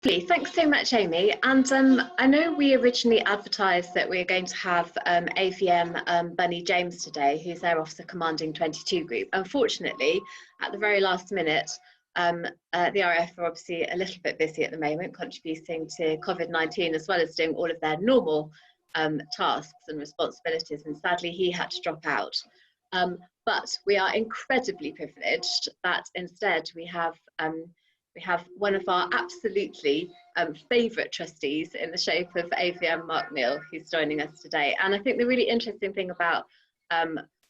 Lovely. Thanks so much, Amy. And I know we originally advertised that we were going to have AVM Bunny James today, who's Air Officer Commanding 22 Group. Unfortunately, at the very last minute, the RAF are obviously a little bit busy at the moment, contributing to COVID-19 as well as doing all of their normal tasks and responsibilities. And sadly, he had to drop out. But we are incredibly privileged that instead we have one of our absolutely favourite trustees in the shape of AVM Mark Neal, who's joining us today. And I think the really interesting thing about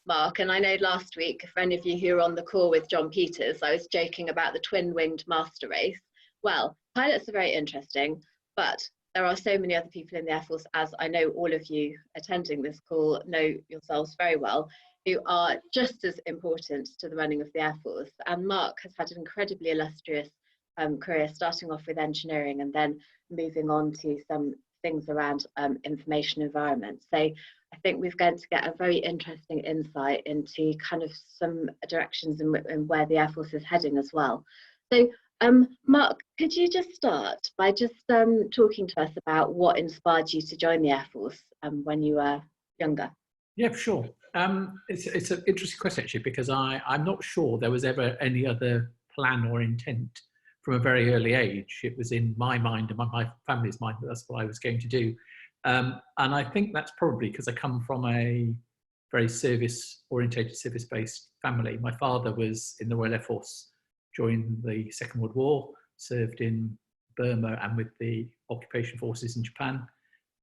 Mark, and I know last week, for any of you who were on the call with John Peters, I was joking about the twin-winged master race. Well, pilots are very interesting, but there are so many other people in the Air Force, as I know all of you attending this call know yourselves very well, who are just as important to the running of the Air Force. And Mark has had an incredibly illustrious career, starting off with engineering and then moving on to some things around information environment. So I think we're going to get a very interesting insight into kind of some directions and where the Air Force is heading as well. So Mark, could you just start by just talking to us about what inspired you to join the Air Force when you were younger? Yeah, sure. It's an interesting question, actually, because I'm not sure there was ever any other plan or intent from a very early age. It was in my mind and my family's mind that that's what I was going to do. And I think that's probably because I come from a very service-orientated, service-based family. My father was in the Royal Air Force during the Second World War, served in Burma and with the occupation forces in Japan.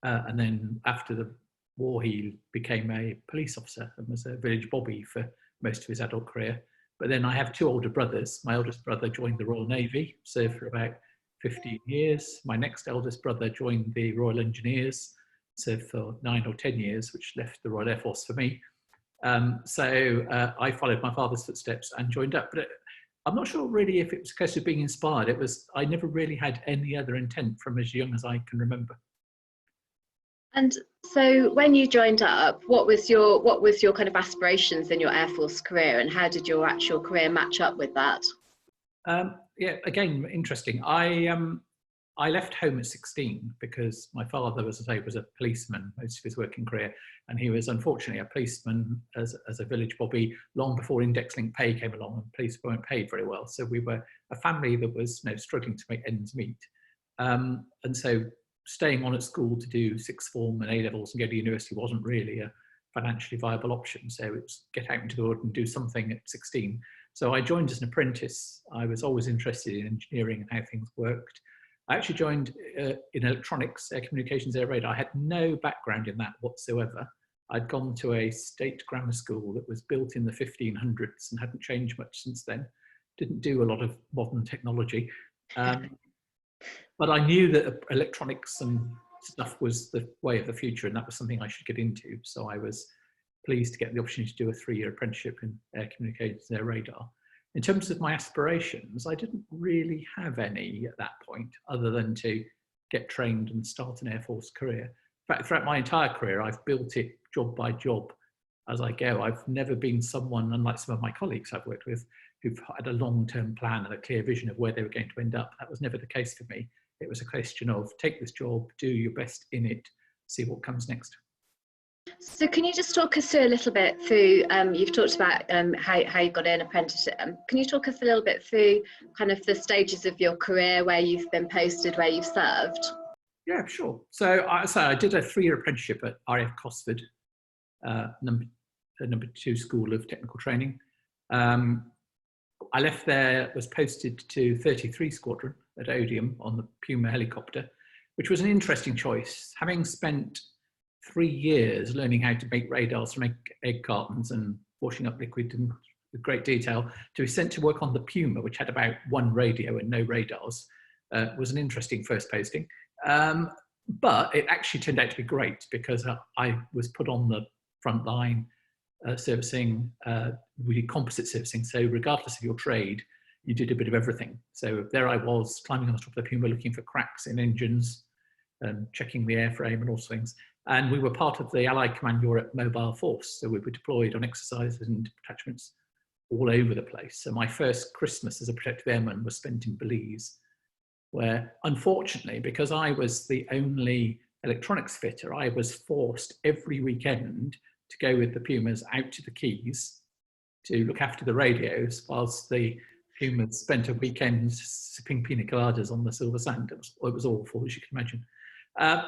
And then after the war, he became a police officer and was a village bobby for most of his adult career. But then I have two older brothers. My oldest brother joined the Royal Navy, served for about 15 years. My next eldest brother joined the Royal Engineers, served for 9 or 10 years, which left the Royal Air Force for me. So I followed my father's footsteps and joined up. But I'm not sure really if it was a case of being inspired. I never really had any other intent from as young as I can remember. And so when you joined up, what was your kind of aspirations in your Air Force career, and how did your actual career match up with that? Yeah, again, interesting. I left home at 16 because my father, as I say, was a policeman most of his working career, and he was unfortunately a policeman as a village bobby long before index-linked pay came along, and police weren't paid very well. So we were a family that was struggling to make ends meet, and so staying on at school to do sixth form and A-levels and go to university wasn't really a financially viable option. So it was get out into the world and do something at 16. So I joined as an apprentice. I was always interested in engineering and how things worked. I actually joined in electronics, air communications, air radar. I had no background in that whatsoever. I'd gone to a state grammar school that was built in the 1500s and hadn't changed much since then. Didn't do a lot of modern technology. But I knew that electronics and stuff was the way of the future, and that was something I should get into. So I was pleased to get the opportunity to do a 3-year apprenticeship in air communications, air radar. In terms of my aspirations, I didn't really have any at that point, other than to get trained and start an Air Force career. In fact, throughout my entire career, I've built it job by job as I go. I've never been someone, unlike some of my colleagues I've worked with, who've had a long-term plan and a clear vision of where they were going to end up. That was never the case for me. It was a question of take this job, do your best in it, see what comes next. So can you just talk us through a little bit through, you've talked about how you got in apprenticeship. Can you talk us a little bit through kind of the stages of your career, where you've been posted, where you've served? Yeah, sure. So I did a 3-year apprenticeship at RAF Cosford, number 2 School of Technical Training. I left there, was posted to 33 Squadron at Odium on the Puma helicopter, which was an interesting choice. Having spent 3 years learning how to make radars, to make egg cartons and washing up liquid in great detail, to be sent to work on the Puma, which had about 1 radio and no radars, was an interesting first posting. But it actually turned out to be great because I was put on the front line servicing, we did composite servicing. So regardless of your trade, you did a bit of everything. So there I was climbing on the top of the Puma, looking for cracks in engines and checking the airframe and all sorts of things. And we were part of the Allied Command Europe Mobile Force. So we were deployed on exercises and detachments all over the place. So my first Christmas as a protective airman was spent in Belize. where unfortunately, because I was the only electronics fitter, I was forced every weekend to go with the Pumas out to the Keys to look after the radios, whilst the Pumas spent a weekend sipping pina coladas on the silver sand. It was awful, as you can imagine.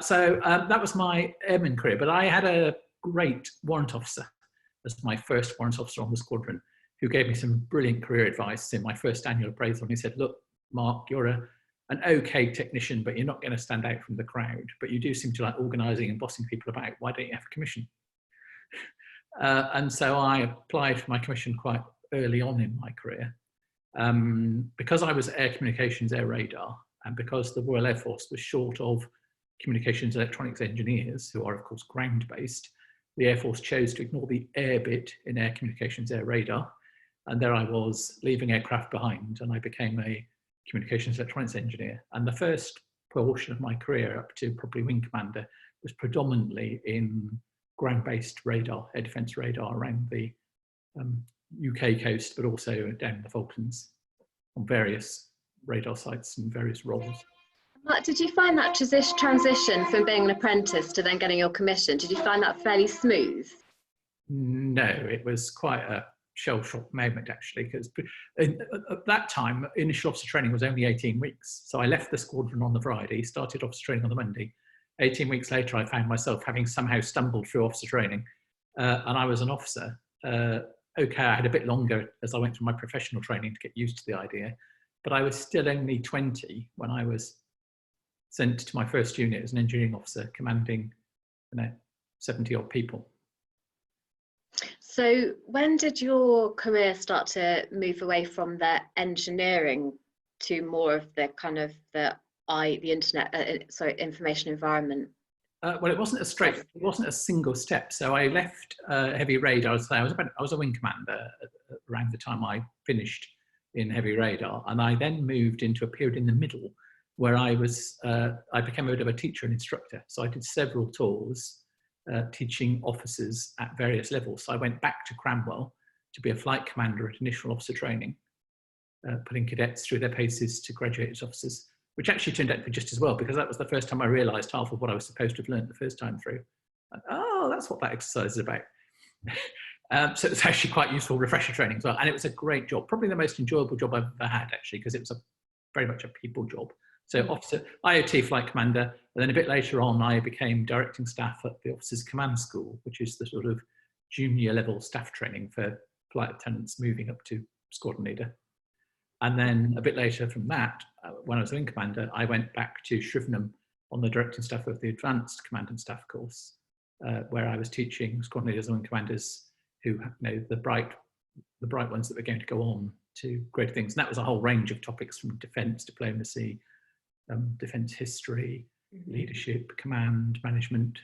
So that was my airman career, but I had a great warrant officer as my first warrant officer on the squadron, who gave me some brilliant career advice in my first annual appraisal. And he said, look, Mark, you're an okay technician, but you're not going to stand out from the crowd, but you do seem to like organising and bossing people about. Why don't you have a commission? And so I applied for my commission quite early on in my career. Because I was air communications, air radar, and because the Royal Air Force was short of communications electronics engineers, who are of course ground-based, the Air Force chose to ignore the air bit in air communications, air radar. And there I was, leaving aircraft behind, and I became a communications electronics engineer. And the first portion of my career, up to probably wing commander, was predominantly in ground-based radar, air defence radar around the UK coast, but also down the Falklands on various radar sites and various roles. Mark, did you find that transition from being an apprentice to then getting your commission, did you find that fairly smooth? No, it was quite a shell-shock moment, actually, because at that time, initial officer training was only 18 weeks. So I left the squadron on the Friday, started officer training on the Monday. 18 weeks later, I found myself having somehow stumbled through officer training, and I was an officer. Okay, I had a bit longer as I went through my professional training to get used to the idea, but I was still only 20 when I was sent to my first unit as an engineering officer, commanding 70 odd people. So when did your career start to move away from the engineering to more of the kind of the internet, information environment? Well, it wasn't a single step. So I left heavy radar. I was a wing commander around the time I finished in heavy radar, and I then moved into a period in the middle where I became a bit of a teacher and instructor. So I did several tours teaching officers at various levels. So I went back to Cranwell to be a flight commander at initial officer training, putting cadets through their paces to graduate as officers, which actually turned out to be just as well, because that was the first time I realised half of what I was supposed to have learned the first time through. And, oh, that's what that exercise is about. So it's actually quite useful refresher training as well. And it was a great job, probably the most enjoyable job I've ever had, actually, because it was very much a people job. So officer, IoT flight commander, and then a bit later on, I became directing staff at the Officers Command School, which is the sort of junior level staff training for flight lieutenants moving up to squadron leader. And then a bit later from that, when I was wing commander, I went back to Shrivenham on the directing staff of the Advanced Command and Staff course, where I was teaching squadron leaders and wing commanders who, the bright ones that were going to go on to great things. And that was a whole range of topics from defence, diplomacy, defence history, leadership, command, management,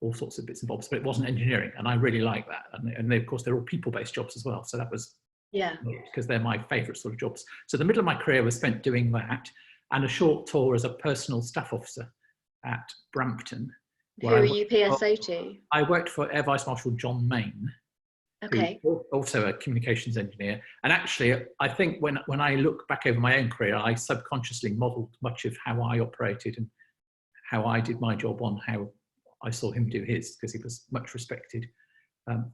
all sorts of bits and bobs, but it wasn't engineering. And I really like that. And they, of course, they're all people-based jobs as well. So that was, because they're my favourite sort of jobs. So the middle of my career was spent doing that, and a short tour as a personal staff officer at Brampton. Who are you PSO to? I worked for Air Vice-Marshal John Main, okay, who's also a communications engineer. And actually, I think when I look back over my own career, I subconsciously modelled much of how I operated and how I did my job on how I saw him do his, because he was much respected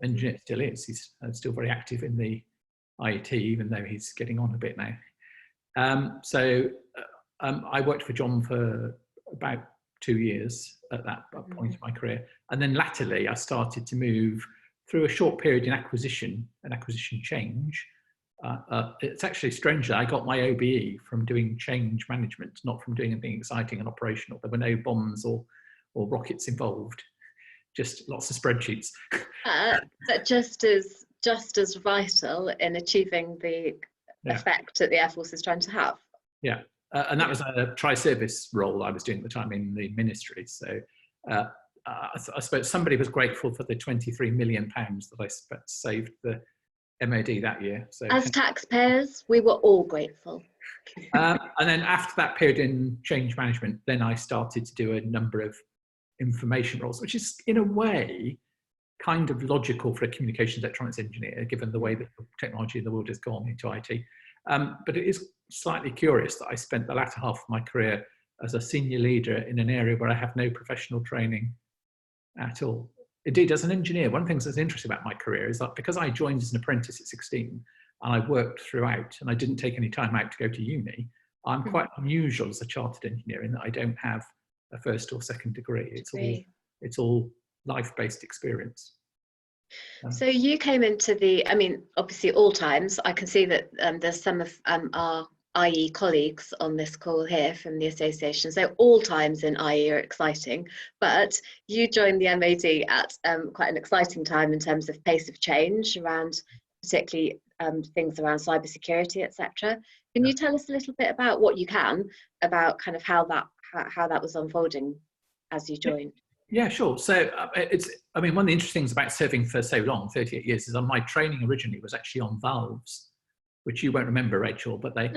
engineer, still is. He's still very active in the IET, even though he's getting on a bit now. I worked for John for about 2 years at that point in my career. And then latterly, I started to move through a short period in acquisition change. It's actually strange that I got my OBE from doing change management, not from doing anything exciting and operational. There were no bombs or rockets involved, just lots of spreadsheets. But just as vital in achieving the effect that the Air Force is trying to have. Yeah, and that was a tri-service role I was doing at the time in the ministry. So I suppose somebody was grateful for the £23 million that I saved the MOD that year. So as taxpayers, we were all grateful. And then after that period in change management, then I started to do a number of information roles, which is in a way kind of logical for a communications electronics engineer, given the way that technology in the world has gone into IT. But it is slightly curious that I spent the latter half of my career as a senior leader in an area where I have no professional training at all. Indeed, as an engineer, one of the things that's interesting about my career is that because I joined as an apprentice at 16 and I worked throughout and I didn't take any time out to go to uni, I'm quite unusual as a chartered engineer in that I don't have a first or second degree. It's all life-based experience. So you came into the, I mean, obviously all times. I can see that there's some of our IE colleagues on this call here from the association. So all times in IE are exciting, but you joined the MOD at quite an exciting time in terms of pace of change around particularly things around cybersecurity, etc. Can you tell us a little bit about what you can about kind of how that was unfolding as you joined? Yeah, sure. So I mean, one of the interesting things about serving for so long, 38 years, is my training originally was actually on valves, which you won't remember, Rachel, but we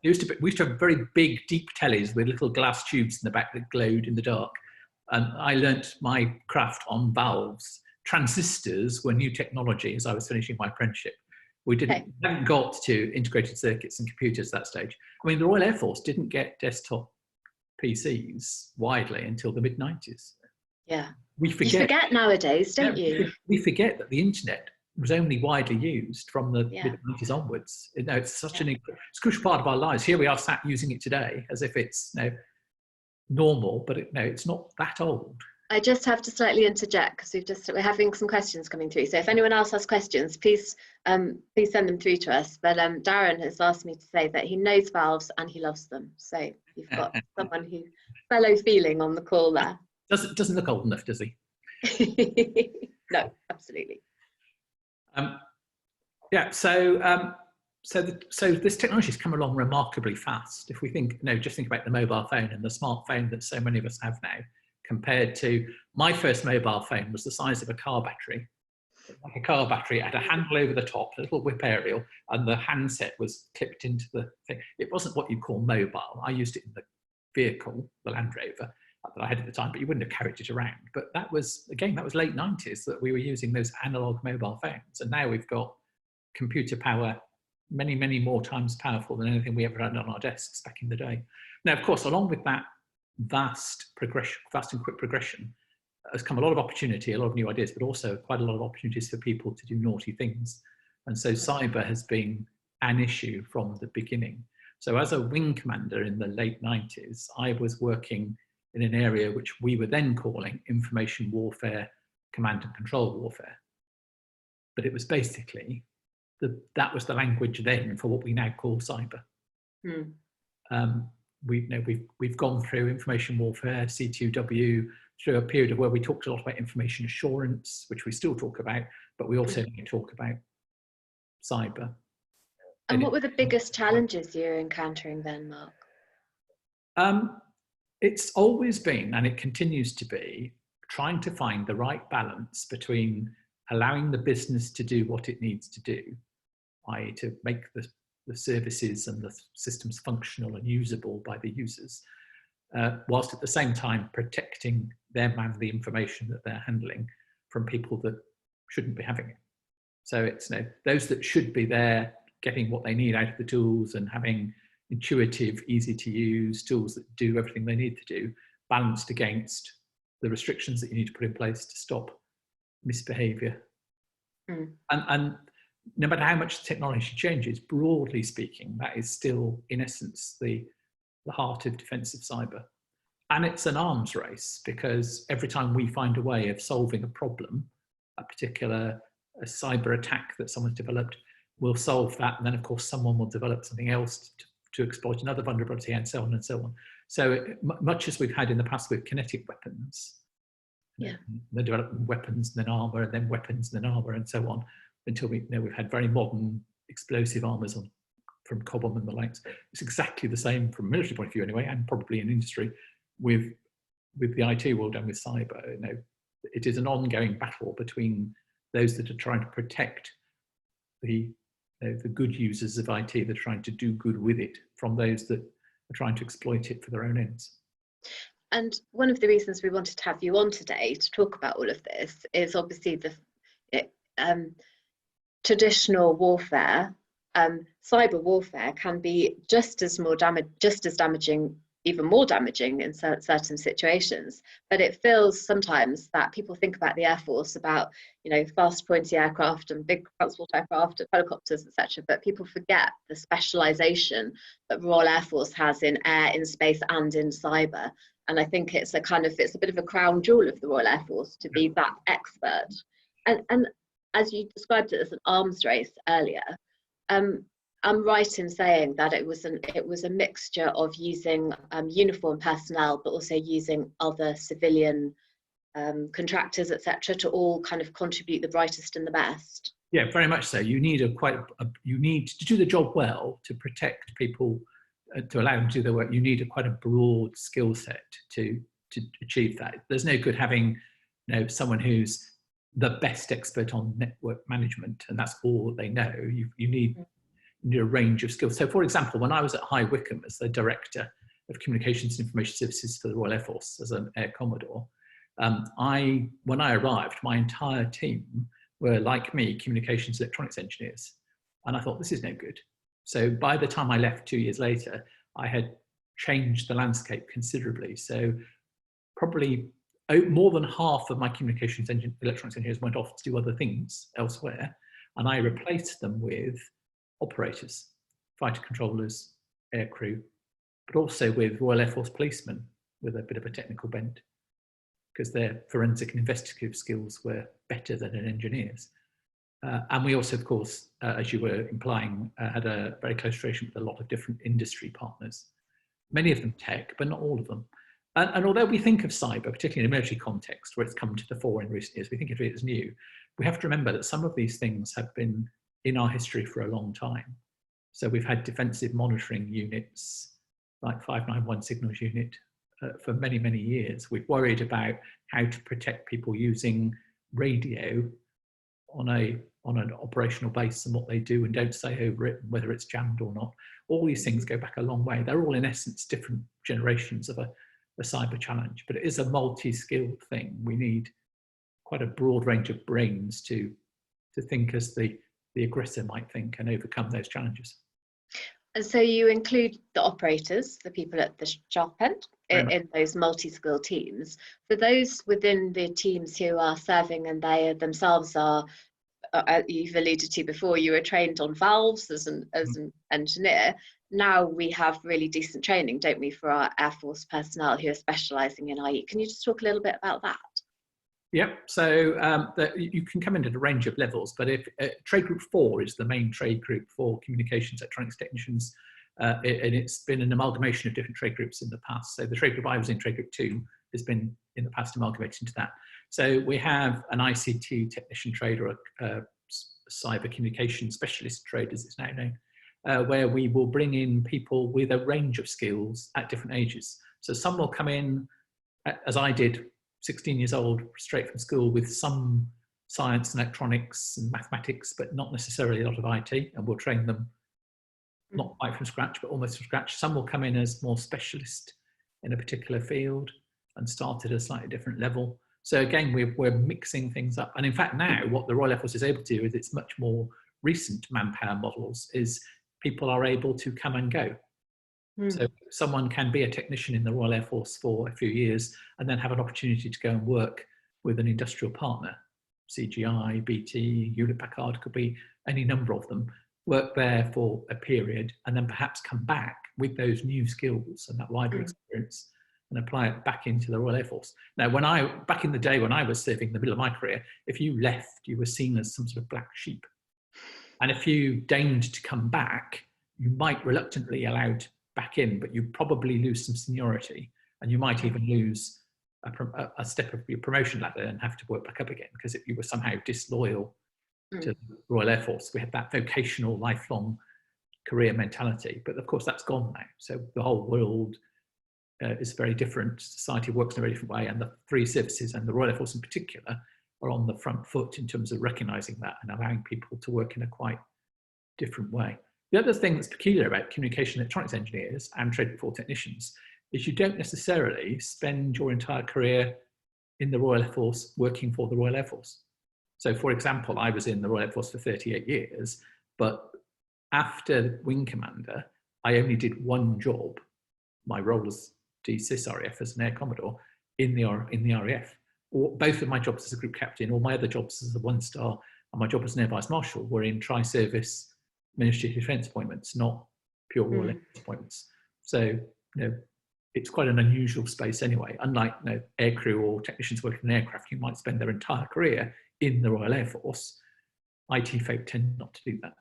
used to have very big, deep tellies with little glass tubes in the back that glowed in the dark. And I learnt my craft on valves. Transistors were new technology as I was finishing my apprenticeship. We hadn't got to integrated circuits and computers at that stage. I mean, the Royal Air Force didn't get desktop PCs widely until the mid-90s. Yeah. You forget nowadays, don't you? We forget that the internet was only widely used from the mid-90s onwards. You know, it's such it's a crucial part of our lives. Here we are sat using it today as if it's normal, but it's not that old. I just have to slightly interject because we're having some questions coming through. So if anyone else has questions, please send them through to us. But Darren has asked me to say that he knows valves and he loves them. So you've got someone who fellow feeling on the call there. Doesn't look old enough, does he? No, absolutely. So this technology has come along remarkably fast. If we think, just think about the mobile phone and the smartphone that so many of us have now, compared to my first mobile phone was the size of a car battery. Like a car battery, it had a handle over the top, a little whip aerial, and the handset was clipped into the thing. It wasn't what you call mobile. I used it in the vehicle, the Land Rover, that I had at the time, but you wouldn't have carried it around. But that was late 90s that we were using those analog mobile phones. And now we've got computer power many, many more times powerful than anything we ever had on our desks back in the day. Now, of course, along with that vast and quick progression, has come a lot of opportunity, a lot of new ideas, but also quite a lot of opportunities for people to do naughty things. And so cyber has been an issue from the beginning. So as a wing commander in the late 90s, I was working in an area which we were then calling information warfare, command and control warfare. But it was basically, that was the language then for what we now call cyber. We've gone through information warfare, C2W, through a period of where we talked a lot about information assurance, which we still talk about, but we also need to talk about cyber. And what were the biggest challenges you're encountering then, Mark? It's always been, and it continues to be, trying to find the right balance between allowing the business to do what it needs to do, i.e. to make the services and the systems functional and usable by the users, whilst at the same time protecting them and the information that they're handling from people that shouldn't be having it. So it's those that should be there getting what they need out of the tools and having intuitive, easy to use tools that do everything they need to do, balanced against the restrictions that you need to put in place to stop misbehavior. And no matter how much the technology changes, broadly speaking, that is still, in essence, the heart of defensive cyber. And it's an arms race, because every time we find a way of solving a problem, a cyber attack that someone's developed, we'll solve that. And then, of course, someone will develop something else to exploit another vulnerability, and so on and so on. So much as we've had in the past with kinetic weapons, they develop weapons and then armor, and then weapons and then armor, and so on, until we've had very modern explosive armors from Cobham and the likes. It's exactly the same from a military point of view anyway, and probably in industry with the IT world and with cyber. It is an ongoing battle between those that are trying to protect the good users of IT that are trying to do good with it from those that are trying to exploit it for their own ends. And one of the reasons we wanted to have you on today to talk about all of this is obviously the traditional warfare cyber warfare can be just as damaging, even more damaging in certain situations. But it feels sometimes that people think about the Air Force, about, you know, fast pointy aircraft and big transport aircraft and helicopters, etc. But people forget the specialisation that Royal Air Force has in air, in space, and in cyber. And I think it's a bit of a crown jewel of the Royal Air Force to be that expert. And as you described it as an arms race earlier, I'm right in saying that it was a mixture of using uniformed personnel, but also using other civilian contractors, etc., to all kind of contribute the brightest and the best. Yeah, very much so. You need you need to do the job well, to protect people, to allow them to do their work. You need quite a broad skill set to achieve that. There's no good having, you know, someone who's the best expert on network management and that's all they know. You need a range of skills. So, for example, when I was at High Wycombe as the Director of Communications and Information Services for the Royal Air Force as an Air Commodore, when I arrived, my entire team were, like me, communications electronics engineers. And I thought, this is no good. So by the time I left 2 years later, I had changed the landscape considerably. So probably more than half of my communications electronics engineers went off to do other things elsewhere. And I replaced them with operators, fighter controllers, air crew, but also with Royal Air Force policemen with a bit of a technical bent, because their forensic and investigative skills were better than an engineer's. And we also, of course, as you were implying, had a very close relation with a lot of different industry partners, many of them tech, but not all of them. And although we think of cyber, particularly in a military context, where it's come to the fore in recent years, we think of it as new, we have to remember that some of these things have been in our history for a long time. So we've had defensive monitoring units, like 591 Signals Unit, for many, many years. We've worried about how to protect people using radio on an operational base and what they do and don't say over it, whether it's jammed or not. All these things go back a long way. They're all, in essence, different generations of a cyber challenge, but it is a multi-skilled thing. We need quite a broad range of brains to think as the aggressor might think and overcome those challenges. And so you include the operators, the people at the sharp end, in those multi-skilled teams. For those within the teams who are serving and they themselves are, you've alluded to before, you were trained on valves as an engineer. Now we have really decent training, don't we, for our Air Force personnel who are specialising in IE. Can you just talk a little bit about that? Yep, so you can come in at a range of levels, but if Trade Group 4 is the main trade group for communications electronics technicians, and it's been an amalgamation of different trade groups in the past. So the trade group I was in, Trade Group 2, has been in the past amalgamated into that. So we have an ICT technician trade, or a cyber communication specialist trade as it's now known, where we will bring in people with a range of skills at different ages. So some will come in, as I did, 16 years old, straight from school, with some science and electronics and mathematics, but not necessarily a lot of IT, and we'll train them not quite from scratch, but almost from scratch. Some will come in as more specialist in a particular field and start at a slightly different level. So again, we're mixing things up. And in fact, now what the Royal Air Force is able to do with its much more recent manpower models is people are able to come and go. So someone can be a technician in the Royal Air Force for a few years and then have an opportunity to go and work with an industrial partner, CGI, BT, Hewlett-Packard, could be any number of them, work there for a period and then perhaps come back with those new skills and that wider experience and apply it back into the Royal Air Force. Now, back in the day when I was serving in the middle of my career, if you left, you were seen as some sort of black sheep. And if you deigned to come back, you might reluctantly allowed back in, but you probably lose some seniority, and you might even lose a step of your promotion ladder and have to work back up again because if you were somehow disloyal to the Royal Air Force. We had that vocational, lifelong career mentality, but of course that's gone now. So the whole world is very different. Society works in a very different way, and the three services, and the Royal Air Force in particular, are on the front foot in terms of recognising that and allowing people to work in a quite different way. The other thing that's peculiar about communication electronics engineers and Trade Group 4 technicians is you don't necessarily spend your entire career in the Royal Air Force working for the Royal Air Force. So for example, I was in the Royal Air Force for 38 years, but after wing commander, I only did one job. My role as DCIS RAF as an Air Commodore in the RAF. Or both of my jobs as a group captain, or my other jobs as a 1-star, and my job as an Air Vice-Marshal were in tri-service Ministry of Defence appointments, not pure Royal Air Force appointments. So, it's quite an unusual space anyway. Unlike aircrew or technicians working in aircraft, you might spend their entire career in the Royal Air Force. IT folk tend not to do that.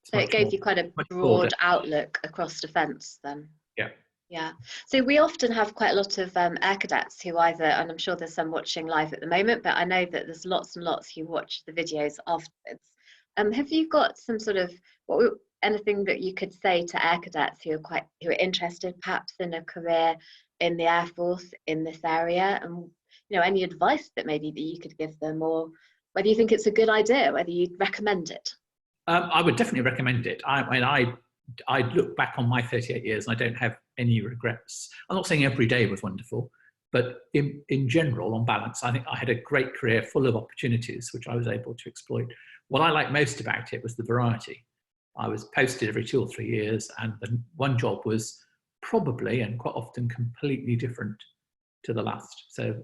So it gave you quite a broad outlook across defence then. Yeah. Yeah. So we often have quite a lot of air cadets who either, and I'm sure there's some watching live at the moment, but I know that there's lots and lots who watch the videos afterwards. Have you got some sort of anything that you could say to air cadets who are interested perhaps in a career in the Air Force in this area, and any advice that maybe that you could give them, or whether you think it's a good idea, whether you'd recommend it? I would definitely recommend it. I look back on my 38 years and I don't have any regrets. I'm not saying every day was wonderful, but in general, on balance, I think I had a great career full of opportunities, which I was able to exploit. What I liked most about it was the variety. I was posted every 2 or 3 years, and the one job was probably and quite often completely different to the last. So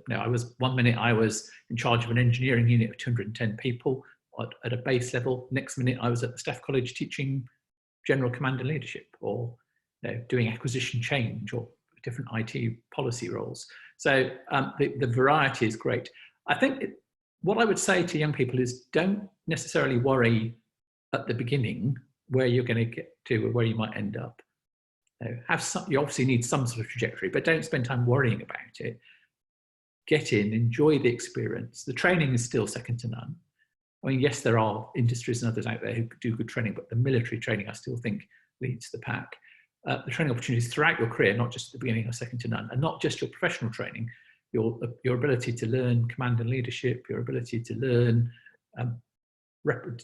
one minute I was in charge of an engineering unit of 210 people at a base level. Next minute I was at the Staff College teaching general command and leadership, or doing acquisition change or different IT policy roles. So the variety is great. I think what I would say to young people is don't necessarily worry at the beginning where you're going to get to or where you might end up. You obviously need some sort of trajectory, but don't spend time worrying about it. Get in, enjoy the experience. The training is still second to none. I mean, yes, there are industries and others out there who do good training, but the military training, I still think, leads the pack. The training opportunities throughout your career, not just at the beginning, are second to none, and not just your professional training, your ability to learn command and leadership, your ability to learn,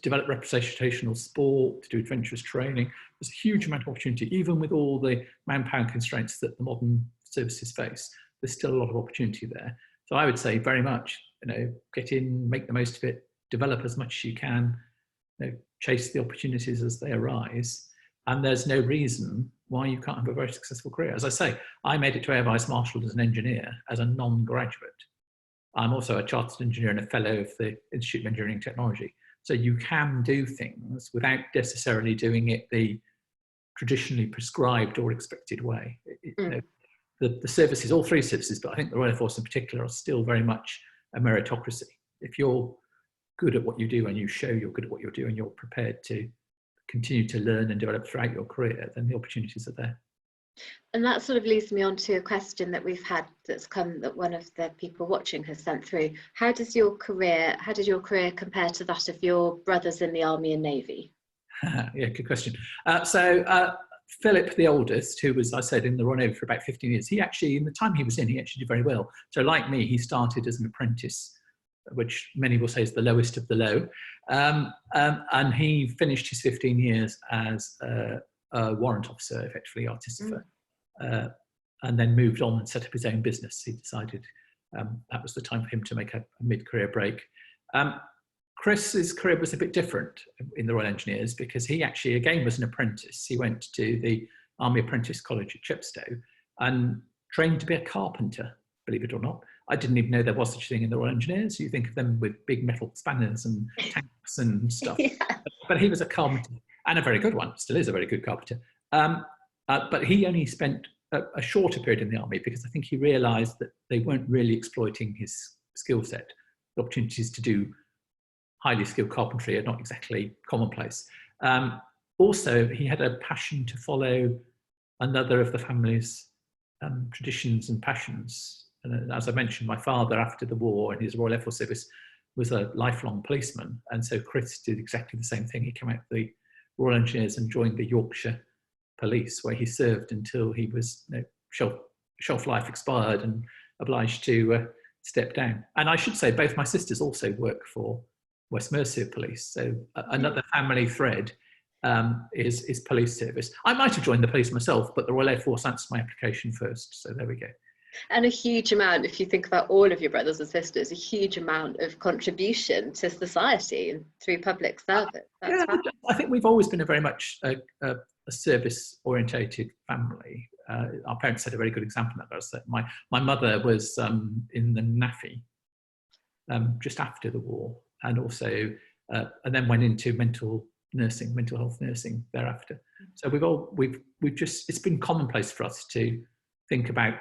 develop representational sport, to do adventurous training. There's a huge amount of opportunity, even with all the manpower constraints that the modern services face. There's still a lot of opportunity there. So I would say very much, get in, make the most of it, develop as much as you can, chase the opportunities as they arise. And there's no reason why you can't have a very successful career. As I say, I made it to Air Vice-Marshal as an engineer, as a non-graduate. I'm also a chartered engineer and a fellow of the Institute of Engineering Technology. So you can do things without necessarily doing it the traditionally prescribed or expected way. The services, all 3 services, but I think the Royal Air Force in particular, are still very much a meritocracy. If you're good at what you do and you show you're good at what you're doing, you're prepared to continue to learn and develop throughout your career, then the opportunities are there. And that sort of leads me on to a question that we've had that's come, that one of the people watching has sent through. How did your career compare to that of your brothers in the Army and Navy? Yeah, good question. Philip, the oldest, who was, I said, in the Royal Navy for about 15 years, he actually, in the time he was in, he actually did very well. So like me, he started as an apprentice, which many will say is the lowest of the low. And he finished his 15 years as a warrant officer, effectively artificer, and then moved on and set up his own business. He decided that was the time for him to make a mid-career break. Chris's career was a bit different in the Royal Engineers, because he actually, again, was an apprentice. He went to the Army Apprentice College at Chepstow and trained to be a carpenter, believe it or not. I didn't even know there was such a thing in the Royal Engineers. You think of them with big metal spanners and tanks and stuff. Yeah. But he was a carpenter, and a very good one, still is a very good carpenter. But he only spent a shorter period in the Army, because I think he realised that they weren't really exploiting his skill set. The opportunities to do highly skilled carpentry are not exactly commonplace. Also, he had a passion to follow another of the family's traditions and passions. And as I mentioned, my father, after the war in his Royal Air Force service, was a lifelong policeman. And so Chris did exactly the same thing. He came out of the Royal Engineers and joined the Yorkshire Police, where he served until he was shelf life expired and obliged to step down. And I should say, both my sisters also work for West Mercia Police. So another family thread is police service. I might have joined the police myself, but the Royal Air Force answered my application first. So there we go. And a huge amount, if you think about all of your brothers and sisters, a huge amount of contribution to society and through public service. That's Yeah, fabulous. I think we've always been a very much a service-orientated family. Our parents set a very good example of that. My mother was in the NAFI just after the war, and also and then went into mental health nursing thereafter. So we've just, it's been commonplace for us to think about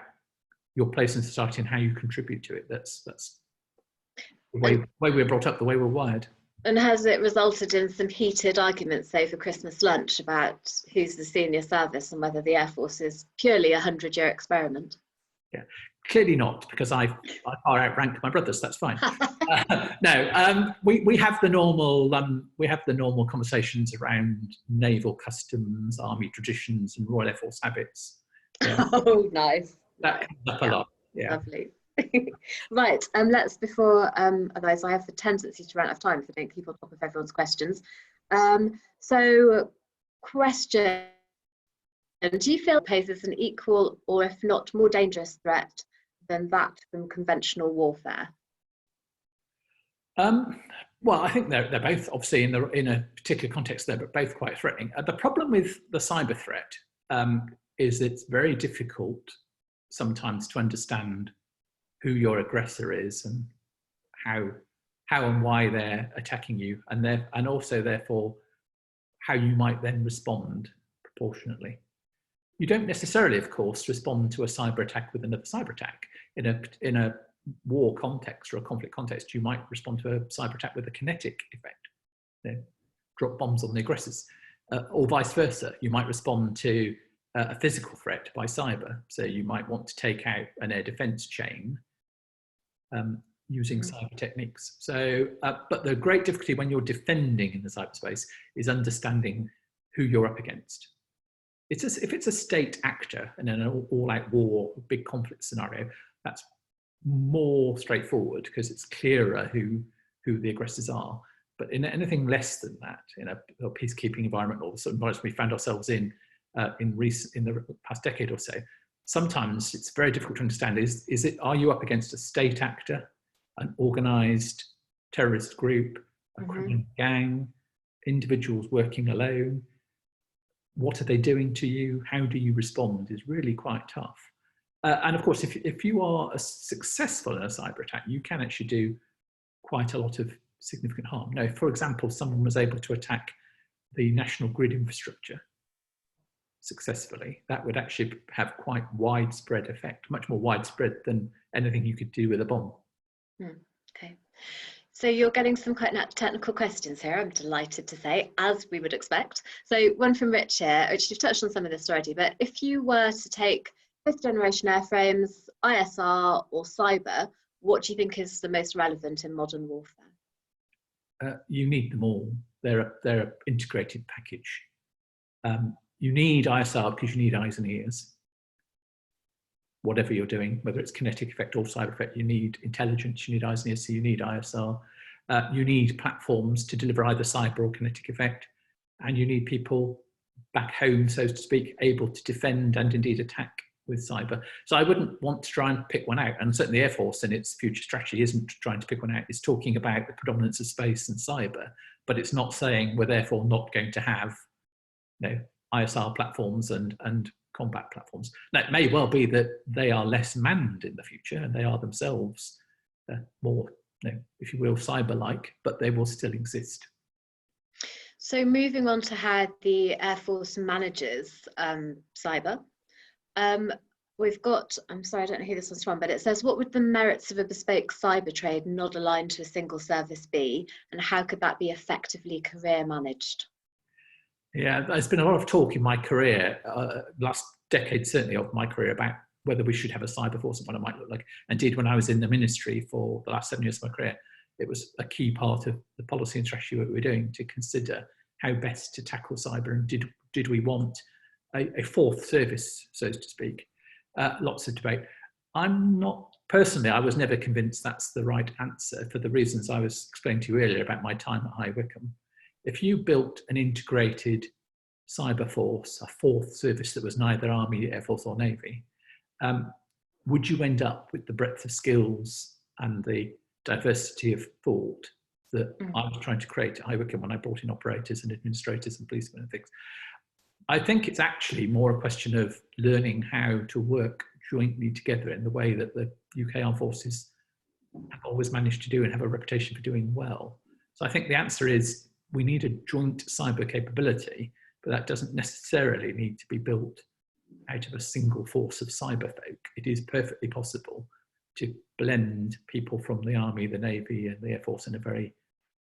your place in society and how you contribute to it. That's the way we're brought up, the way we're wired. And has it resulted in some heated arguments over Christmas lunch about who's the senior service and whether the Air Force is purely a 100-year experiment? Yeah, clearly not, because I far outrank my brothers. That's fine. No, we have the normal conversations around naval customs, army traditions, and Royal Air Force habits. Yeah. Oh, nice. That comes up a lot. Yeah. Lovely. Right, let's, before otherwise I have the tendency to run out of time if I don't keep on top of everyone's questions. So, question: do you feel it poses an equal, or if not more dangerous threat than that from conventional warfare? Well, I think they're both, obviously, in a particular context, they're both quite threatening. The problem with the cyber threat is it's very difficult sometimes to understand who your aggressor is and how and why they're attacking you, and also therefore how you might then respond proportionately. You don't necessarily, of course, respond to a cyber attack with another cyber attack. In a war context or a conflict context, you might respond to a cyber attack with a kinetic effect, drop bombs on the aggressors, or vice versa. You might respond to a physical threat by cyber. So you might want to take out an air defense chain using cyber techniques. So, but the great difficulty when you're defending in the cyberspace is understanding who you're up against. If it's a state actor in an all-out war, big conflict scenario, that's more straightforward because it's clearer who the aggressors are. But in anything less than that, in a peacekeeping environment, or the sort of environments we found ourselves in the past decade or so, sometimes it's very difficult to understand. Are you up against a state actor, an organised terrorist group, a criminal gang, individuals working alone? What are they doing to you? How do you respond? Is really quite tough. And of course, if you are successful in a cyber attack, you can actually do quite a lot of significant harm. Now, for example, someone was able to attack the national grid infrastructure successfully. That would actually have quite widespread effect, much more widespread than anything you could do with a bomb. Okay. So you're getting some quite technical questions here, I'm delighted to say, as we would expect. So one from Rich here, which you've touched on some of this already, but if you were to take 5th generation airframes, ISR or cyber, what do you think is the most relevant in modern warfare? You need them all. They're an integrated package. You need ISR because you need eyes and ears. Whatever you're doing, whether it's kinetic effect or cyber effect, you need intelligence, you need eyes and ears, so you need ISR. You need platforms to deliver either cyber or kinetic effect, and you need people back home, so to speak, able to defend and indeed attack with cyber. So I wouldn't want to try and pick one out, and certainly the Air Force in its future strategy isn't trying to pick one out. It's talking about the predominance of space and cyber, but it's not saying we're therefore not going to have, ISR platforms and combat platforms. Now, it may well be that they are less manned in the future and they are themselves more, if you will, cyber-like, but they will still exist. So moving on to how the Air Force manages cyber, we've got, I'm sorry, I don't know who this one's from, but it says, what would the merits of a bespoke cyber trade not aligned to a single service be, and how could that be effectively career managed? Yeah, there's been a lot of talk in my career, last decade certainly of my career, about whether we should have a cyber force and what it might look like. Indeed, when I was in the ministry for the last 7 years of my career, it was a key part of the policy and strategy that we were doing to consider how best to tackle cyber, and did we want a fourth service, so to speak. Lots of debate. I'm not, personally, I was never convinced that's the right answer for the reasons I was explaining to you earlier about my time at High Wycombe. If you built an integrated cyber force, a fourth service that was neither Army, Air Force or Navy, would you end up with the breadth of skills and the diversity of thought that I was trying to create at Iwickham when I brought in operators and administrators and policemen and things? I think it's actually more a question of learning how to work jointly together in the way that the UK Armed Forces have always managed to do and have a reputation for doing well. So I think the answer is we need a joint cyber capability, but that doesn't necessarily need to be built out of a single force of cyber folk. It is perfectly possible to blend people from the Army, the Navy and the Air Force in a very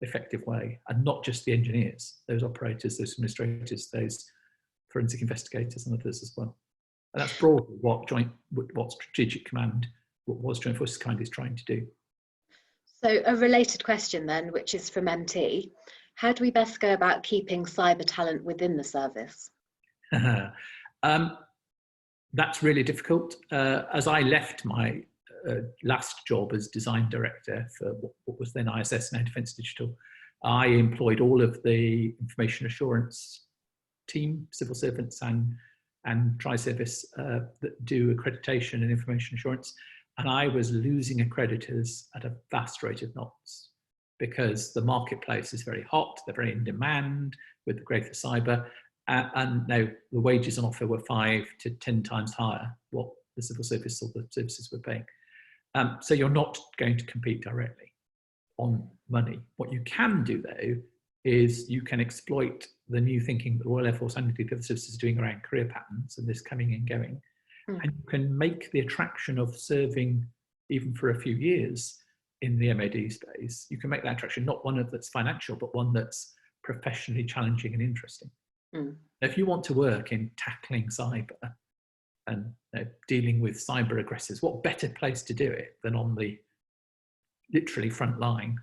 effective way, and not just the engineers, those operators, those administrators, those forensic investigators and others as well. And that's broadly what Strategic Command, what Joint Forces Command is trying to do. So a related question then, which is from MT, how do we best go about keeping cyber talent within the service? That's really difficult. As I left my last job as design director for what was then ISS, now Defence Digital, I employed all of the information assurance team, civil servants and tri-service that do accreditation and information assurance. And I was losing accreditors at a vast rate of knots because the marketplace is very hot, they're very in demand with the growth of cyber. And now the wages on offer were 5 to 10 times higher what the civil service or the services were paying. So you're not going to compete directly on money. What you can do though is you can exploit the new thinking that the Royal Air Force and the other services are doing around career patterns and this coming and going. And you can make the attraction of serving even for a few years in the MOD space. You can make that attraction not one that's financial, but one that's professionally challenging and interesting. If you want to work in tackling cyber and dealing with cyber aggressors, what better place to do it than on the literally front line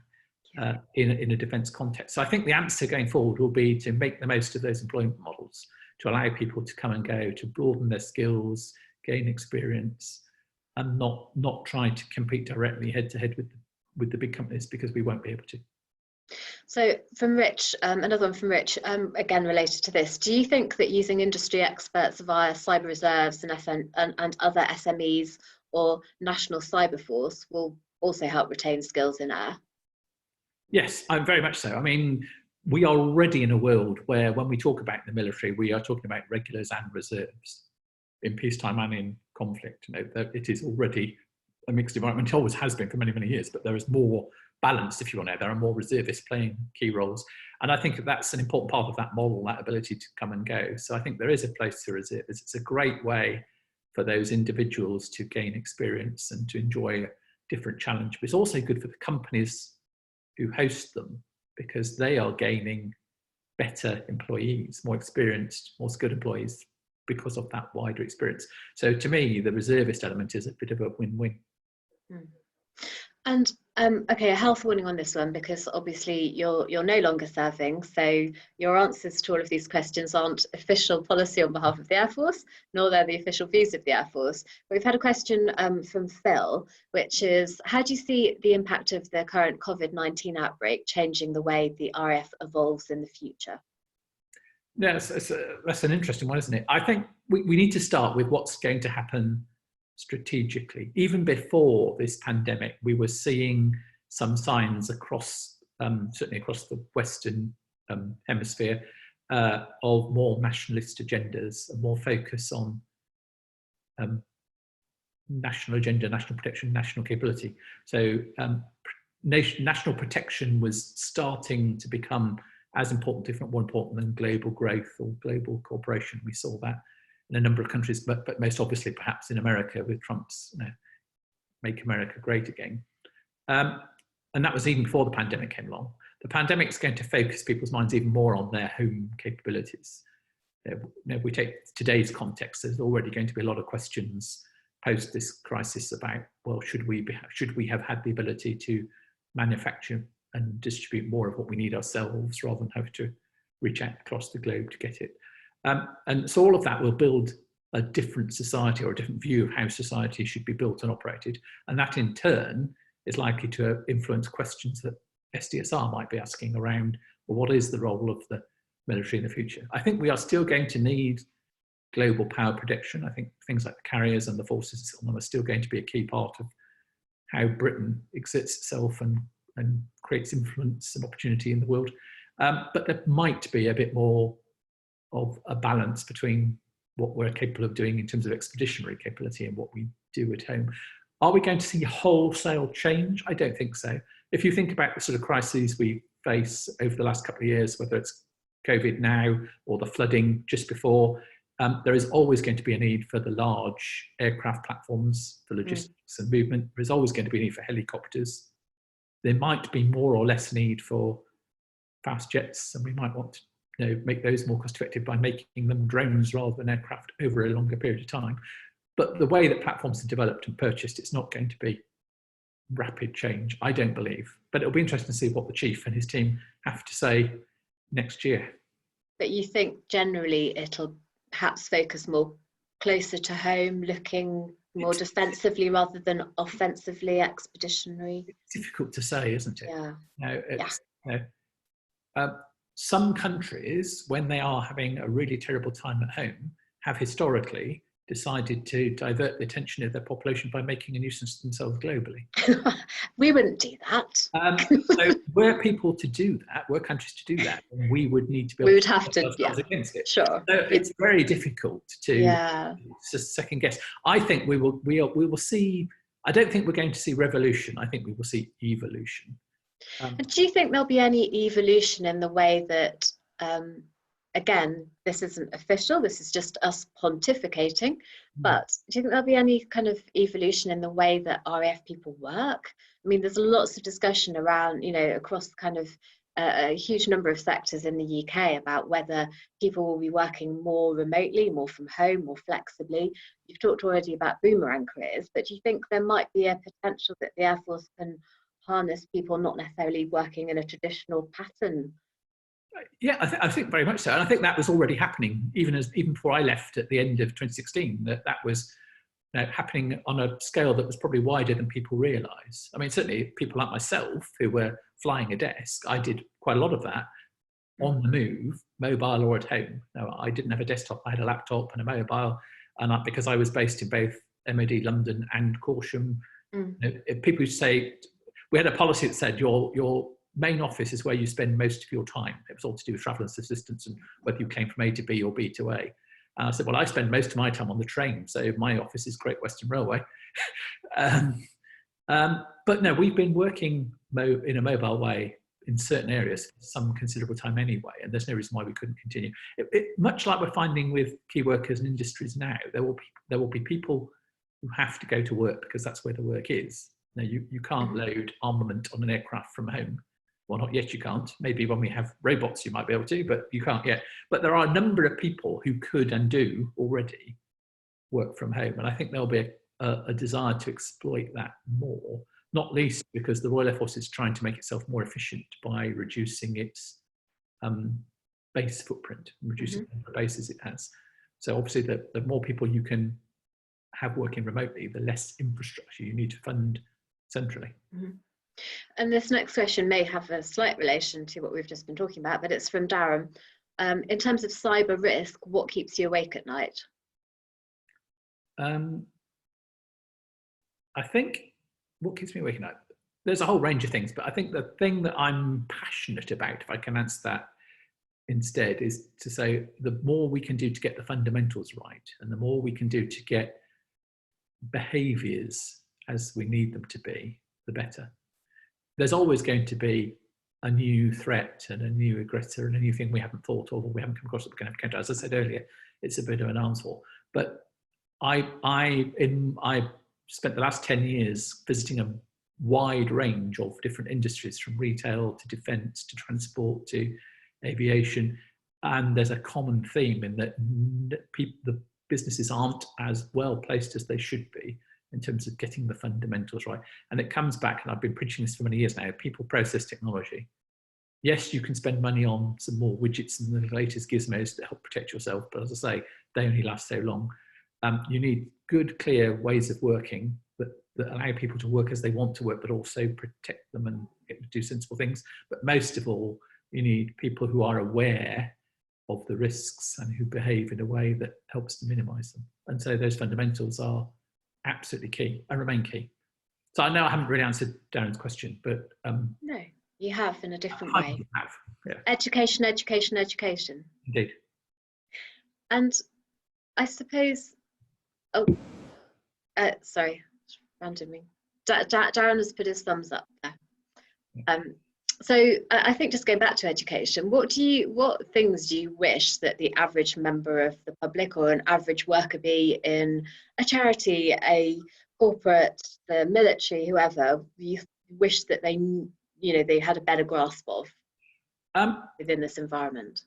in a defence context? So I think the answer going forward will be to make the most of those employment models, to allow people to come and go, to broaden their skills, gain experience, and not try to compete directly head to head with the big companies, because we won't be able to. So from Rich, another one from Rich, again related to this, do you think that using industry experts via cyber reserves and other SMEs or national cyber force will also help retain skills in air? Yes, very much so. I mean, we are already in a world where when we talk about the military, we are talking about regulars and reserves in peacetime and in conflict. You know, it is already a mixed environment. It always has been for many, many years, but there is more balance, if you want to. There are more reservists playing key roles. And I think that that's an important part of that model, that ability to come and go. So I think there is a place for reservists. It's a great way for those individuals to gain experience and to enjoy a different challenge. But it's also good for the companies who host them, because they are gaining better employees, more experienced, more skilled employees because of that wider experience. So to me, the reservist element is a bit of a win-win. And okay, a health warning on this one, because obviously you're no longer serving, so your answers to all of these questions aren't official policy on behalf of the Air Force, nor they're the official views of the Air Force. We've had a question from Phil, which is, how do you see the impact of the current COVID-19 outbreak changing the way the RAF evolves in the future? Yes, that's an interesting one, isn't it? I think we need to start with what's going to happen strategically. Even before this pandemic, we were seeing some signs across, certainly across the Western hemisphere, of more nationalist agendas, and more focus on national agenda, national protection, national capability. So national protection was starting to become as important, if not more important, than global growth or global cooperation. We saw that in a number of countries, but most obviously perhaps in America with Trump's Make America Great Again. And that was even before the pandemic came along. The pandemic is going to focus people's minds even more on their home capabilities. If we take today's context, there's already going to be a lot of questions post this crisis about, well, should we have had the ability to manufacture and distribute more of what we need ourselves rather than have to reach out across the globe to get it. And so all of that will build a different society, or a different view of how society should be built and operated. And that in turn is likely to influence questions that SDSR might be asking around, well, what is the role of the military in the future? I think we are still going to need global power projection. I think things like the carriers and the forces are still going to be a key part of how Britain exerts itself and creates influence and opportunity in the world. But there might be a bit more of a balance between what we're capable of doing in terms of expeditionary capability and what we do at home. Are we going to see wholesale change? I don't think so. If you think about the sort of crises we face over the last couple of years, whether it's COVID now or the flooding just before, there is always going to be a need for the large aircraft platforms for logistics and movement. There's always going to be a need for helicopters. There might be more or less need for fast jets, and we might want to make those more cost effective by making them drones rather than aircraft over a longer period of time. But the way that platforms are developed and purchased, it's not going to be rapid change, I don't believe. But it'll be interesting to see what the chief and his team have to say next year. But you think generally it'll perhaps focus more closer to home, looking more defensively rather than offensively expeditionary? It's difficult to say, isn't it? Yeah. Some countries, when they are having a really terrible time at home, have historically decided to divert the attention of their population by making a nuisance of themselves globally. We wouldn't do that. So were people to do that, were countries to do that, then we would need to be able we would have to, against it. Sure. So it's very difficult to second guess. I think we will see, I don't think we're going to see revolution. I think we will see evolution. And do you think there'll be any evolution in the way that, again, this isn't official, this is just us pontificating, but do you think there'll be any kind of evolution in the way that RAF people work? I mean, there's lots of discussion around, across kind of a huge number of sectors in the UK about whether people will be working more remotely, more from home, more flexibly. You've talked already about boomerang careers, but do you think there might be a potential that the Air Force can harness people not necessarily working in a traditional pattern? Yeah, I think very much so, and I think that was already happening even before I left at the end of 2016. That was happening on a scale that was probably wider than people realise. I mean, certainly people like myself who were flying a desk, I did quite a lot of that on the move, mobile or at home. No, I didn't have a desktop; I had a laptop and a mobile, and because I was based in both MOD London and Corsham. People who say, we had a policy that said your main office is where you spend most of your time. It was all to do with travel assistance and whether you came from A to B or B to A. And I said, well, I spend most of my time on the train, so my office is Great Western Railway. But no, we've been working in a mobile way in certain areas for some considerable time anyway, and there's no reason why we couldn't continue. Much like we're finding with key workers and industries now, there will be people who have to go to work because that's where the work is. Now, you can't load armament on an aircraft from home. Well, not yet, you can't. Maybe when we have robots, you might be able to, but you can't yet. But there are a number of people who could and do already work from home. And I think there'll be a desire to exploit that more, not least because the Royal Air Force is trying to make itself more efficient by reducing its base footprint, reducing the number of bases it has. So obviously, the more people you can have working remotely, the less infrastructure you need to fund centrally. And this next question may have a slight relation to what we've just been talking about, but it's from Darren. In terms of cyber risk, what keeps you awake at night? I think what keeps me awake at night, there's a whole range of things, but I think the thing that I'm passionate about, if I can answer that instead, is to say the more we can do to get the fundamentals right, and the more we can do to get behaviours as we need them to be, the better. There's always going to be a new threat and a new aggressor and a new thing we haven't thought of or we haven't come across that we're going to have to counter. As I said earlier, it's a bit of an arms war. But I spent the last 10 years visiting a wide range of different industries, from retail to defence to transport to aviation. And there's a common theme in that the businesses aren't as well placed as they should be in terms of getting the fundamentals right. And it comes back, and I've been preaching this for many years now, people, process, technology. Yes, you can spend money on some more widgets and the latest gizmos that help protect yourself, but as I say, they only last so long. You need good, clear ways of working that allow people to work as they want to work, but also protect them and do sensible things. But most of all, you need people who are aware of the risks and who behave in a way that helps to minimise them. And so those fundamentals are absolutely key and remain key. So I know I haven't really answered Darren's question, but no, you have in a different way. Yeah. Education, education, education. Indeed. And I suppose, sorry, randomly. Darren has put his thumbs up there. So I think just going back to education, what things do you wish that the average member of the public or an average worker, be in a charity, a corporate, the military, whoever, you wish that they had a better grasp of within this environment?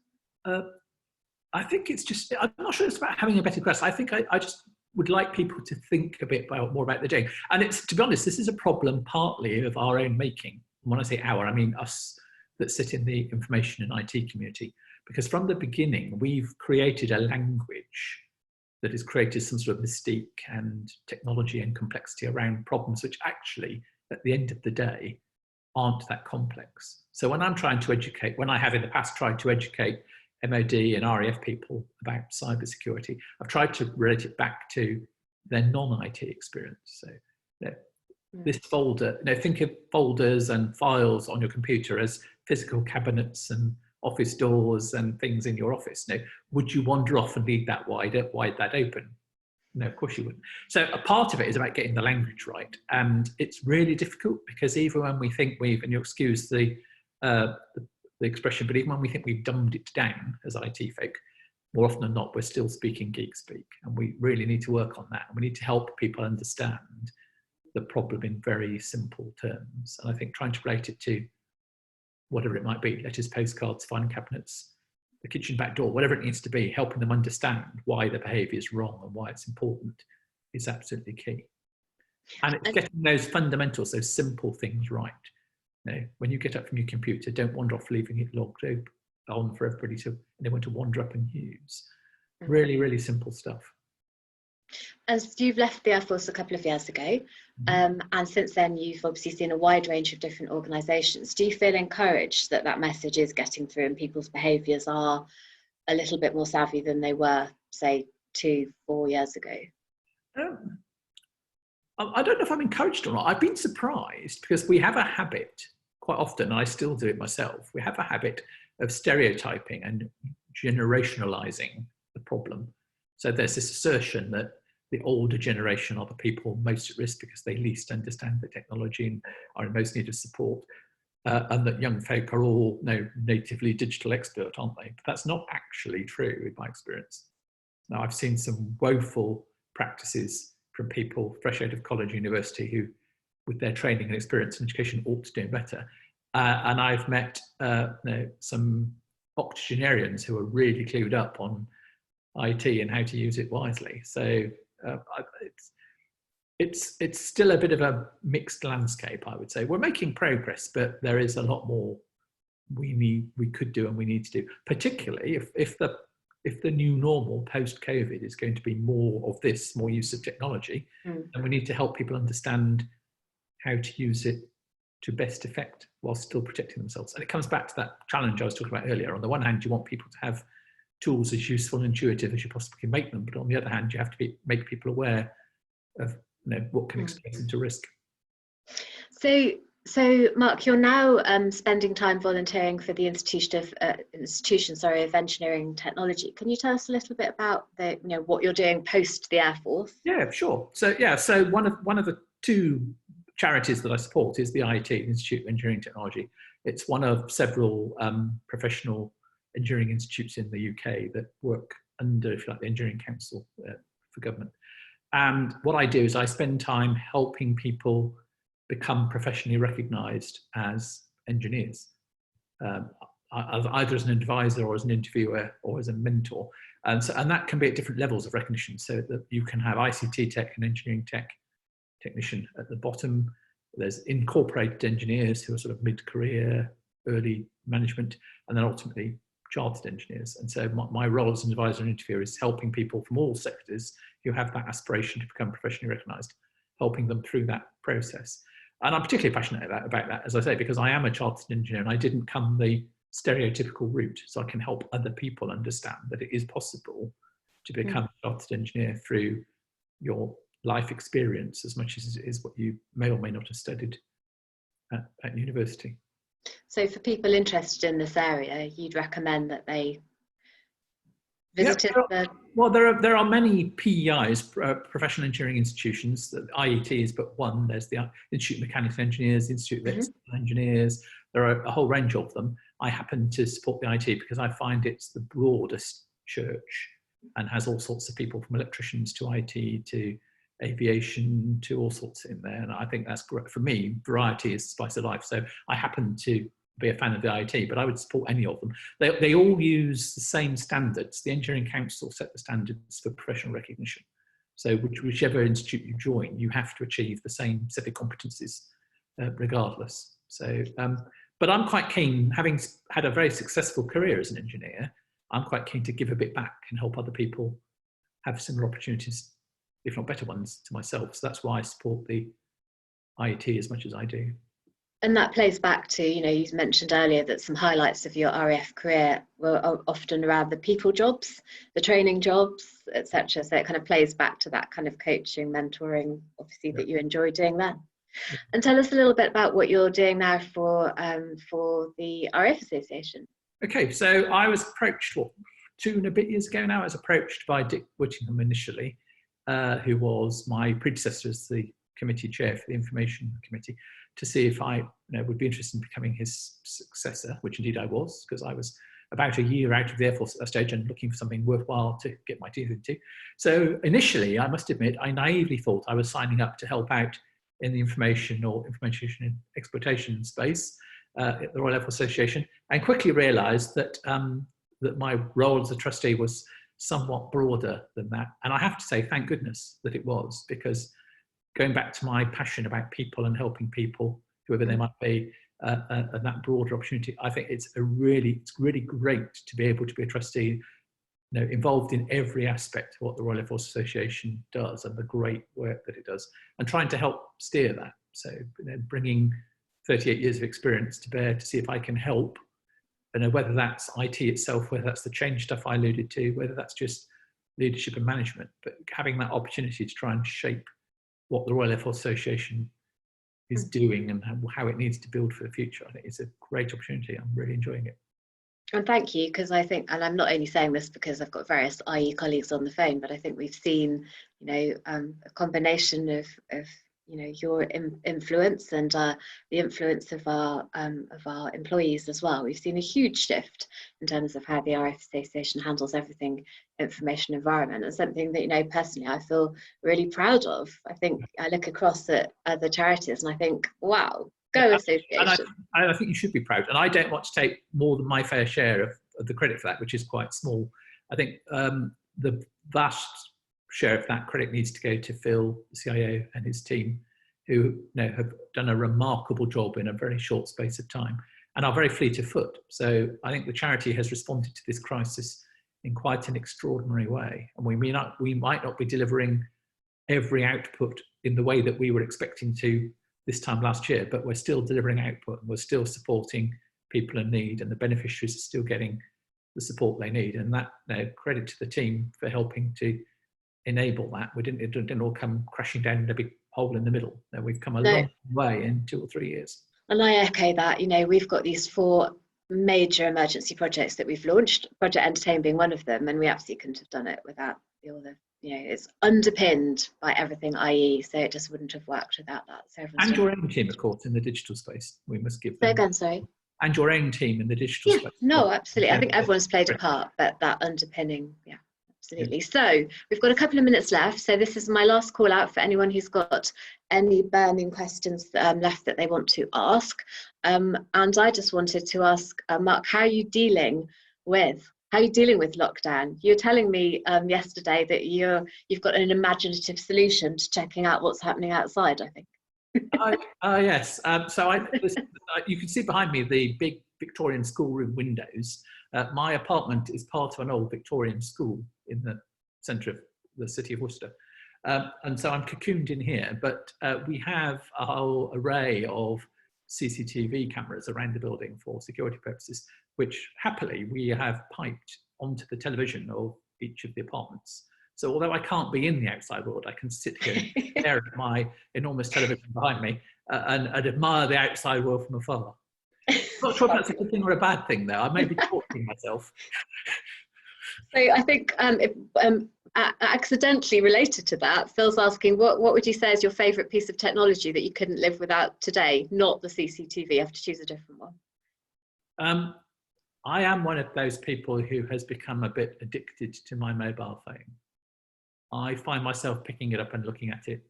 I think it's just, I'm not sure it's about having a better grasp. I think I just would like people to think a bit more about the doing. And it's, to be honest, this is a problem partly of our own making. When I say our, I mean us that sit in the information and IT community, because from the beginning, we've created a language that has created some sort of mystique and technology and complexity around problems which actually, at the end of the day, aren't that complex. So when I'm trying to educate, when I have in the past tried to educate MOD and RAF people about cybersecurity, I've tried to relate it back to their non-IT experience. So this folder, think of folders and files on your computer as physical cabinets and office doors and things in your office. Would you wander off and leave that wide that open? No, of course you wouldn't. So a part of it is about getting the language right. And it's really difficult because even when we think and you'll excuse the expression, but even when we think we've dumbed it down as IT folk, more often than not, we're still speaking geek speak. And we really need to work on that. And we need to help people understand the problem in very simple terms. And I think trying to relate it to whatever it might be, letters, postcards, filing cabinets, the kitchen back door, whatever it needs to be, helping them understand why the behaviour is wrong and why it's important is absolutely key. And it's getting those fundamentals, those simple things right. When you get up from your computer, don't wander off leaving it logged on for everybody anyone to wander up and use. Really, really simple stuff. As you've left the Air Force a couple of years ago, and since then you've obviously seen a wide range of different organisations. Do you feel encouraged that message is getting through and people's behaviours are a little bit more savvy than they were, say, 2-4 years ago? I don't know if I'm encouraged or not. I've been surprised because we have a habit, quite often, and I still do it myself, we have a habit of stereotyping and generationalising the problem. So there's this assertion that the older generation are the people most at risk because they least understand the technology and are in most need of support, and that young folk are all natively digital expert, aren't they? But that's not actually true in my experience. Now, I've seen some woeful practices from people fresh out of college, university, who, with their training and experience and education, ought to do better. And I've met some octogenarians who are really clued up on IT and how to use it wisely. So it's still a bit of a mixed landscape, I would say. We're making progress, but there is a lot more we could do and we need to do, particularly if the new normal post-COVID is going to be more of this, more use of technology, then we need to help people understand how to use it to best effect while still protecting themselves. And it comes back to that challenge I was talking about earlier. On the one hand, you want people to have tools as useful and intuitive as you possibly can make them, but on the other hand, you have to make people aware of what can expose them to risk. So Mark, you're now spending time volunteering for the Institution of Engineering and Technology. Can you tell us a little bit about what you're doing post the Air Force? Yeah, sure. So one of the two charities that I support is the IET, the Institute of Engineering and Technology. It's one of several professional engineering institutes in the UK that work under, if you like, the Engineering Council for government. And what I do is I spend time helping people become professionally recognised as engineers, either as an advisor or as an interviewer or as a mentor. And that can be at different levels of recognition, so that you can have ICT tech and engineering tech technician at the bottom. There's incorporated engineers who are sort of mid-career, early management, and then ultimately chartered engineers. And so my role as an advisor and interviewer is helping people from all sectors who have that aspiration to become professionally recognised, helping them through that process. And I'm particularly passionate about that, as I say, because I am a chartered engineer and I didn't come the stereotypical route, so I can help other people understand that it is possible to become a chartered engineer through your life experience as much as it is what you may or may not have studied at university. So for people interested in this area, you'd recommend that they visited Well, there are many PEIs, professional engineering institutions. The IET is but one. There's the Institute of Mechanical Engineers, the Institute of Electrical Engineers. There are a whole range of them. I happen to support the IET because I find it's the broadest church and has all sorts of people, from electricians to IT to aviation to all sorts in there. And I think that's great. For me, variety is the spice of life. So I happen to be a fan of the IIT, but I would support any of them. They all use the same standards. The Engineering Council set the standards for professional recognition. So whichever institute you join, you have to achieve the same set of competencies regardless. So, but I'm quite keen, having had a very successful career as an engineer, I'm quite keen to give a bit back and help other people have similar opportunities, if not better ones, to myself. So that's why I support the IIT as much as I do. And that plays back to, you mentioned earlier that some highlights of your RAF career were often around the people jobs, the training jobs, etc. So it kind of plays back to that kind of coaching, mentoring, obviously, that you enjoy doing then. Yeah. And tell us a little bit about what you're doing now for the RAF Association. Okay, so I was approached, 2 and a bit years ago now, I was approached by Dick Whittingham initially, who was my predecessor as the committee chair for the Information Committee, to see if I would be interested in becoming his successor, which indeed I was, because I was about a year out of the Air Force at that stage and looking for something worthwhile to get my teeth into. So initially, I must admit, I naively thought I was signing up to help out in the information exploitation space at the Royal Air Force Association, and quickly realised that that my role as a trustee was somewhat broader than that. And I have to say, thank goodness that it was, because going back to my passion about people and helping people, whoever they might be, and that broader opportunity, I think it's really great to be able to be a trustee, involved in every aspect of what the Royal Air Force Association does and the great work that it does, and trying to help steer that. So, bringing 38 years of experience to bear to see if I can help, whether that's IT itself, whether that's the change stuff I alluded to, whether that's just leadership and management, but having that opportunity to try and shape what the Royal Air Force Association is doing and how it needs to build for the future. I think it's a great opportunity. I'm really enjoying it. And thank you, because I think, and I'm not only saying this because I've got various IE colleagues on the phone, but I think we've seen, a combination of your influence and the influence of our employees as well. We've seen a huge shift in terms of how the RAF Association handles everything information environment, and something that personally I feel really proud of. I think I look across at other charities and I think, wow, go association. And I think you should be proud, and I don't want to take more than my fair share of the credit for that, which is quite small. I think the vast share of that credit needs to go to Phil, the CIO, and his team, who have done a remarkable job in a very short space of time and are very fleet of foot. So I think the charity has responded to this crisis in quite an extraordinary way, and we might not be delivering every output in the way that we were expecting to this time last year, but we're still delivering output, and we're still supporting people in need, and the beneficiaries are still getting the support they need. And that credit to the team for helping to enable that. It didn't all come crashing down in a big hole in the middle. We've come a long way in 2 or 3 years. And I echo that. We've got these 4 major emergency projects that we've launched, Project Entertain being one of them, and we absolutely couldn't have done it without all the, it's underpinned by everything IE, so it just wouldn't have worked without that. So and your own team, of course, in the digital space. We must give them. Say again, sorry. And your own team in the digital space. No, absolutely. I think everyone's played a part, but that underpinning, absolutely. So we've got a couple of minutes left. So this is my last call out for anyone who's got any burning questions left that they want to ask. And I just wanted to ask Mark, how are you dealing with lockdown? You were telling me yesterday that you've got an imaginative solution to checking out what's happening outside, I think. Yes. You can see behind me the big Victorian schoolroom windows. My apartment is part of an old Victorian school in the centre of the city of Worcester. And so I'm cocooned in here, but we have a whole array of CCTV cameras around the building for security purposes. which happily we have piped onto the television of each of the apartments. So although I can't be in the outside world, I can sit here and stare at my enormous television behind me and admire the outside world from afar. I'm not sure if that's a good thing or a bad thing, though. I may be torturing myself. So I think accidentally related to that, Phil's asking, what would you say is your favourite piece of technology that you couldn't live without today? Not the CCTV, you have to choose a different one. I am one of those people who has become a bit addicted to my mobile phone. I find myself picking it up and looking at it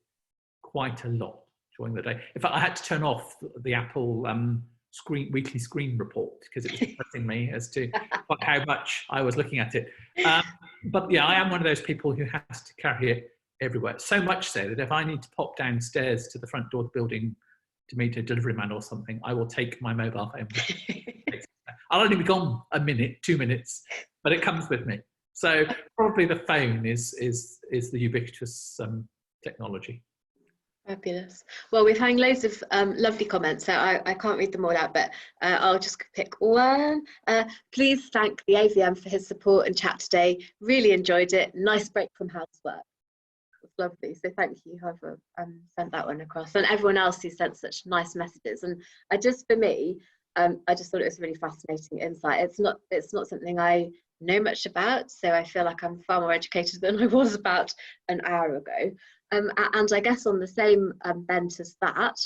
quite a lot during the day. In fact, I had to turn off the Apple weekly screen report because it was depressing me as to how much I was looking at it. But yeah, I am one of those people who has to carry it everywhere. So much so that if I need to pop downstairs to the front door of the building to meet a delivery man or something, I will take my mobile phone with me. I'll only be gone a minute, 2 minutes, but it comes with me. So probably the phone is the ubiquitous technology. Fabulous. Well, we've had loads of lovely comments, so I can't read them all out, but I'll just pick one. Please thank the AVM for his support and chat today. Really enjoyed it. Nice break from housework. It's lovely. So thank you, whoever sent that one across, and everyone else who sent such nice messages. And I just thought it was a really fascinating insight. It's not something I know much about, so I feel like I'm far more educated than I was about an hour ago. And I guess on the same bent as that,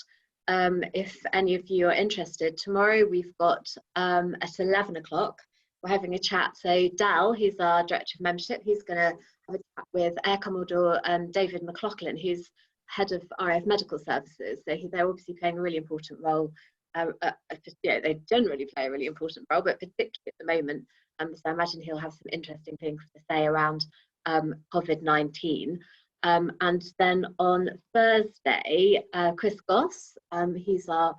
if any of you are interested, tomorrow we've got at 11 o'clock, we're having a chat. So Dal, who's our Director of Membership, he's going to have a chat with Air Commodore David McLaughlin, who's Head of RAF Medical Services. So they're obviously playing a really important role. They generally play a really important role, but particularly at the moment. So I imagine he'll have some interesting things to say around COVID-19. And then on Thursday, Chris Goss, he's our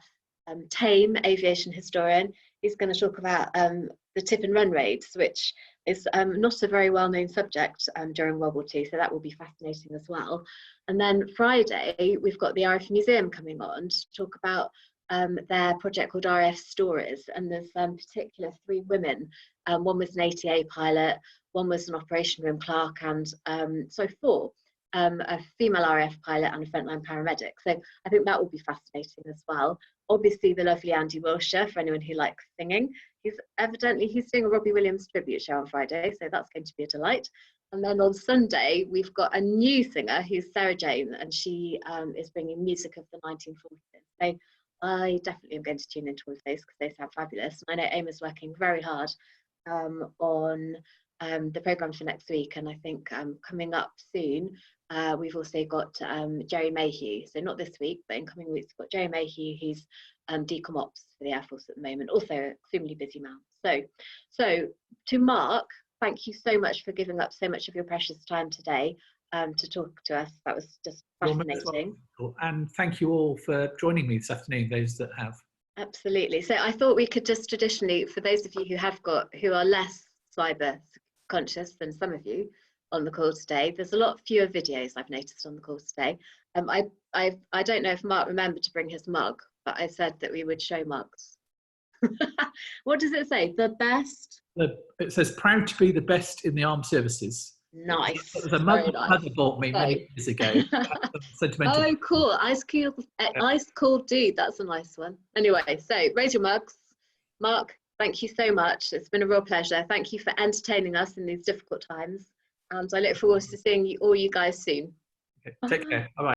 tame aviation historian. He's going to talk about the tip and run raids, which is not a very well-known subject during World War II, so that will be fascinating as well. And then Friday, we've got the RAF Museum coming on to talk about their project called RAF Stories, and there's particular 3 women. One was an ATA pilot, one was an operation room clerk, and 4. A female RAF pilot and a frontline paramedic. So I think that will be fascinating as well. Obviously, the lovely Andy Wilshire, for anyone who likes singing. He's doing a Robbie Williams tribute show on Friday, so that's going to be a delight. And then on Sunday, we've got a new singer who's Sarah Jane, and she is bringing music of the 1940s. So I definitely am going to tune into all of those because they sound fabulous. And I know Emma's working very hard on the programme for next week, and I think coming up soon, we've also got Jerry Mayhew. So not this week, but in coming weeks, we've got Jerry Mayhew, who's decom ops for the Air Force at the moment, also an extremely busy man. So to Mark, thank you so much for giving up so much of your precious time today to talk to us. That was just fascinating. And thank you all for joining me this afternoon, those that have. Absolutely. So I thought we could just traditionally, for those of you who are less cyber conscious than some of you on the call today, there's a lot fewer videos I've noticed on the call today. I don't know if Mark remembered to bring his mug, but I said that we would show mugs. What does it say? The best? It says proud to be the best in the armed services. Nice. It was a mug my mother bought me many years ago. Sentimental. Oh, cool. Ice cold dude. That's a nice one. Anyway, so raise your mugs. Mark, thank you so much. It's been a real pleasure. Thank you for entertaining us in these difficult times. And I look forward to seeing all you guys soon. Okay, take care. Bye-bye.